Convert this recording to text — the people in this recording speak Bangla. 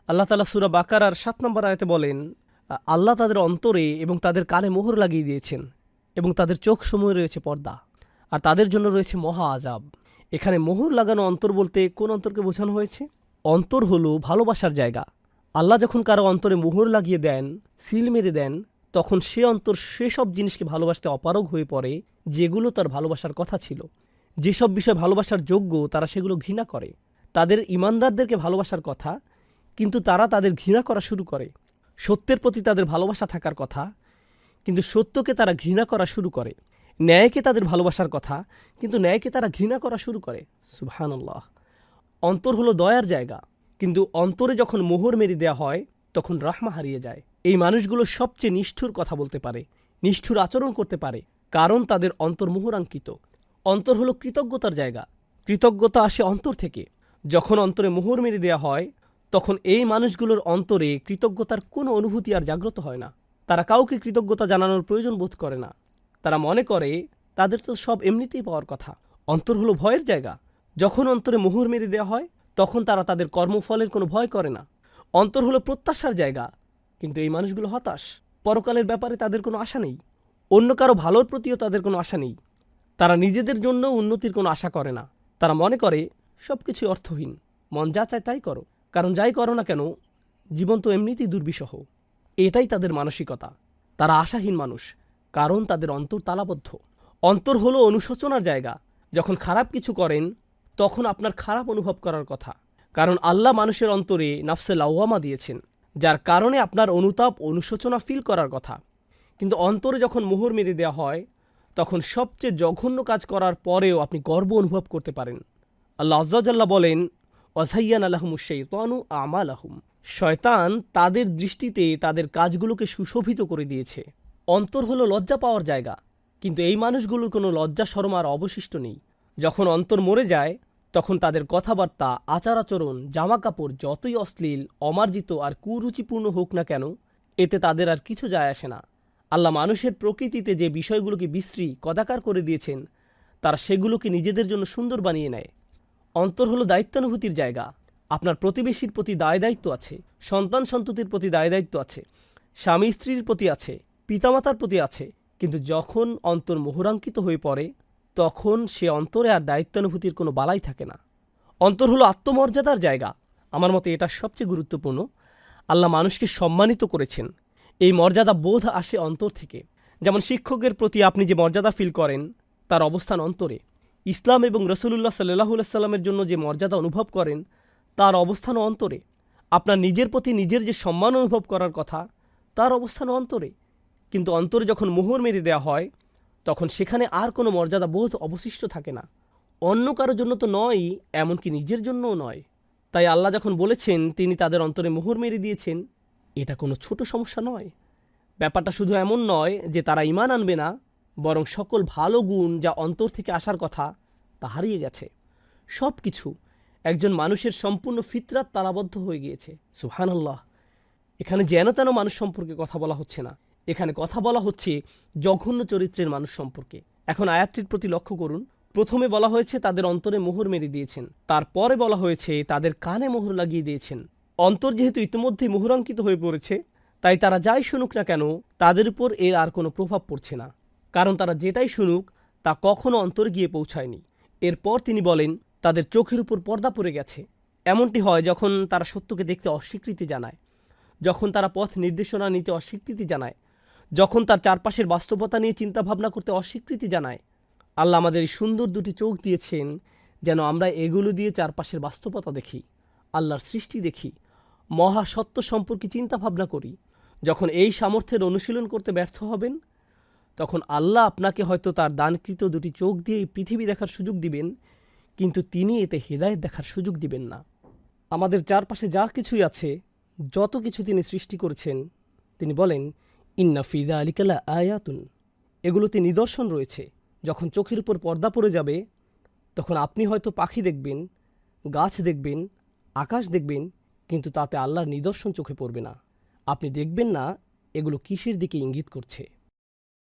আল্লাহ তাআলা সূরা বাকারার ৭ নম্বর আয়াতে বলেন, আল্লাহ তাদের অন্তরে এবং তাদের কানে মোহর লাগিয়ে দিয়েছেন এবং তাদের চোখ সমূহে রয়েছে পর্দা, আর তাদের জন্য রয়েছে মহা আযাব। এখানে মোহর লাগানো অন্তর বলতে কোন অন্তরকে বোঝানো হয়েছে? অন্তর হলো ভালোবাসার জায়গা। আল্লাহ যখন কারো অন্তরে মোহর লাগিয়ে দেন, সিল মেরে দেন, তখন সে অন্তর সেসব জিনিসকে ভালোবাসতে অপারগ হয়ে পড়ে যেগুলো তার ভালোবাসার কথা ছিল। যেসব বিষয় ভালোবাসার যোগ্য তারা সেগুলো ঘৃণা করে। তাদের ঈমানদারদেরকে ভালোবাসার কথা, কিন্তু তারা তাদের ঘৃণা করা শুরু করে। সত্যের প্রতি তাদের ভালোবাসা থাকার কথা, কিন্তু সত্যকে তারা ঘৃণা করা শুরু করে। ন্যায়কে তাদের ভালোবাসার কথা, কিন্তু ন্যায়কে তারা ঘৃণা করা শুরু করে। সুবহানাল্লাহ। অন্তর হলো দয়ার জায়গা, কিন্তু অন্তরে যখন মোহর মেরে দেওয়া হয় তখন রাহমা হারিয়ে যায়। এই মানুষগুলো সবচেয়ে নিষ্ঠুর কথা বলতে পারে, নিষ্ঠুর আচরণ করতে পারে, কারণ তাদের অন্তর মোহরাঙ্কিত। অন্তর হলো কৃতজ্ঞতার জায়গা। কৃতজ্ঞতা আসে অন্তর থেকে। যখন অন্তরে মোহর মেরে দেওয়া হয় তখন এই মানুষগুলোর অন্তরে কৃতজ্ঞতার কোনো অনুভূতি আর জাগ্রত হয় না। তারা কাউকে কৃতজ্ঞতা জানানোর প্রয়োজন বোধ করে না। তারা মনে করে তাদের তো সব এমনিতেই পাওয়ার কথা। অন্তর হলো ভয়ের জায়গা। যখন অন্তরে মোহর মেরে দেওয়া হয় তখন তারা তাদের কর্মফলের কোনো ভয় করে না। অন্তর হলো প্রত্যাশার জায়গা, কিন্তু এই মানুষগুলো হতাশ। পরকালের ব্যাপারে তাদের কোনো আশা নেই। অন্য কারো ভালোর প্রতিও তাদের কোনো আশা নেই। তারা নিজেদের জন্য উন্নতির কোনো আশা করে না। তারা মনে করে সব কিছু অর্থহীন, মন যা চায় তাই করো, কারণ যাই করো না কেন জীবন তো এমনিতেই দুর্বিষহ। এটাই তাদের মানসিকতা। তারা আশাহীন মানুষ, কারণ তাদের অন্তর তালাবদ্ধ। অন্তর হলো অনুশোচনার জায়গা। যখন খারাপ কিছু করেন তখন আপনার খারাপ অনুভব করার কথা, কারণ আল্লাহ মানুষের অন্তরে নাফসে লাওয়ামা দিয়েছেন, যার কারণে আপনার অনুতাপ অনুশোচনা ফিল করার কথা। কিন্তু অন্তরে যখন মোহর মেরে দেওয়া হয় তখন সবচেয়ে জঘন্য কাজ করার পরেও আপনি গর্ব অনুভব করতে পারেন। আল্লাহ আযজা ওয়া জাল্লা বলেন, ওয়াযায়্যানা লাহুমুশ শাইতানু আমালাহুম। শয়তান তাদের দৃষ্টিতে তাদের কাজগুলোকে সুশোভিত করে দিয়েছে। অন্তর হলো লজ্জা পাওয়ার জায়গা, কিন্তু এই মানুষগুলোর কোনো লজ্জা শরম আর অবশিষ্ট নেই। যখন অন্তর মরে যায় তখন তাদের কথাবার্তা, আচার আচরণ, জামা কাপড় যতই অশ্লীল, অমার্জিত আর কুরুচিপূর্ণ হোক না কেন, এতে তাদের আর কিছু যায় আসে না। আল্লাহ মানুষের প্রকৃতিতে যে বিষয়গুলোকে বিশ্রী কদাকার করে দিয়েছেন তারা সেগুলোকে নিজেদের জন্য সুন্দর বানিয়ে নেয়। অন্তর হলো দায়িত্বানুভূতির জায়গা। আপনার প্রতিবেশীর প্রতি দায় দায়িত্ব আছে, সন্তান সন্ততির প্রতি দায় দায়িত্ব আছে, স্বামী স্ত্রীর প্রতি আছে, পিতামাতার প্রতি আছে। কিন্তু যখন অন্তর মোহরাঙ্কিত হয়ে পড়ে তখন সে অন্তরে আর দায়িত্বানুভূতির কোনো বালাই থাকে না। অন্তর হলো আত্মমর্যাদার জায়গা। আমার মতে এটা সবচেয়ে গুরুত্বপূর্ণ। আল্লাহ মানুষকে সম্মানিত করেছেন। এই মর্যাদা বোধ আসে অন্তর থেকে। যেমন শিক্ষকের প্রতি আপনি যে মর্যাদা ফিল করেন তার অবস্থান অন্তরে। ইসলাম এবং রাসূলুল্লাহ সাল্লাল্লাহু আলাইহি সাল্লামের জন্য যে মর্যাদা অনুভব করেন তার অবস্থানও অন্তরে। আপনার নিজের প্রতি নিজের যে সম্মান অনুভব করার কথা তার অবস্থানও অন্তরে। কিন্তু অন্তরে যখন মোহর মেরে দেওয়া হয় তখন সেখানে আর কোনো মর্যাদা বোধ অবশিষ্ট থাকে না। অন্য কারোর জন্য তো নয়ই, এমনকি নিজের জন্যও নয়। তাই আল্লাহ যখন বলেছেন তিনি তাদের অন্তরে মোহর মেরে দিয়েছেন, এটা কোনো ছোট সমস্যা নয়। ব্যাপারটা শুধু এমন নয় যে তারা ঈমান আনবে না, বরং সকল ভালো গুণ যা অন্তর থেকে আসার কথা তা হারিয়ে গেছে। সব কিছু একজন মানুষের সম্পূর্ণ ফিতরাত তালাবদ্ধ হয়ে গিয়েছে। সুবহানাল্লাহ। এখানে যেন তেন মানুষ সম্পর্কে কথা বলা হচ্ছে না, এখানে কথা বলা হচ্ছে জঘন্য চরিত্রের মানুষ সম্পর্কে। এখন আয়াতটির প্রতি লক্ষ্য করুন। প্রথমে বলা হয়েছে তাদের অন্তরে মোহর মেরে দিয়েছেন, তারপরে বলা হয়েছে তাদের কানে মোহর লাগিয়ে দিয়েছেন। অন্তর যেহেতু ইতিমধ্যেই মোহরাঙ্কিত হয়ে পড়েছে, তাই তারা যাই শুনুক না কেন তাদের উপর এর আর কোনো প্রভাব পড়ছে না, কারণ তারা যেটাই শুনুক তা কখনো অন্তরে গিয়ে পৌঁছায়নি। এরপর তিনি বলেন তাদের চোখের উপর পর্দা পড়ে গেছে। এমনটি হয় যখন তারা সত্যকে দেখতে অস্বীকৃতি জানায়, যখন তারা পথ নির্দেশনা নিতে অস্বীকৃতি জানায়, যখন তার চারপাশের বাস্তবতা নিয়ে চিন্তাভাবনা করতে অস্বীকৃতি জানায়। আল্লাহ আমাদের এই সুন্দর দুটি চোখ দিয়েছেন যেন আমরা এগুলো দিয়ে চারপাশের বাস্তবতা দেখি, আল্লাহর সৃষ্টি দেখি, মহাসত্য সম্পর্কে চিন্তাভাবনা করি। যখন এই সামর্থ্যের অনুশীলন করতে ব্যর্থ হবেন তখন আল্লাহ আপনাকে হয়তো তার দানকৃত দুটি চোখ দিয়ে এই পৃথিবী দেখার সুযোগ দিবেন, কিন্তু তিনি এতে হেদায়েত দেখার সুযোগ দিবেন না। আমাদের চারপাশে যা কিছুই আছে, যত কিছু তিনি সৃষ্টি করেছেন, তিনি বলেন ইন্না ফি যালিকা লা আয়াতুন, এগুলোতে নিদর্শন রয়েছে। যখন চোখের উপর পর্দা পড়ে যাবে তখন আপনি হয়তো পাখি দেখবেন, গাছ দেখবেন, আকাশ দেখবেন, কিন্তু তাতে আল্লাহর নিদর্শন চোখে পড়বে না। আপনি দেখবেন না এগুলো কিসের দিকে ইঙ্গিত করছে।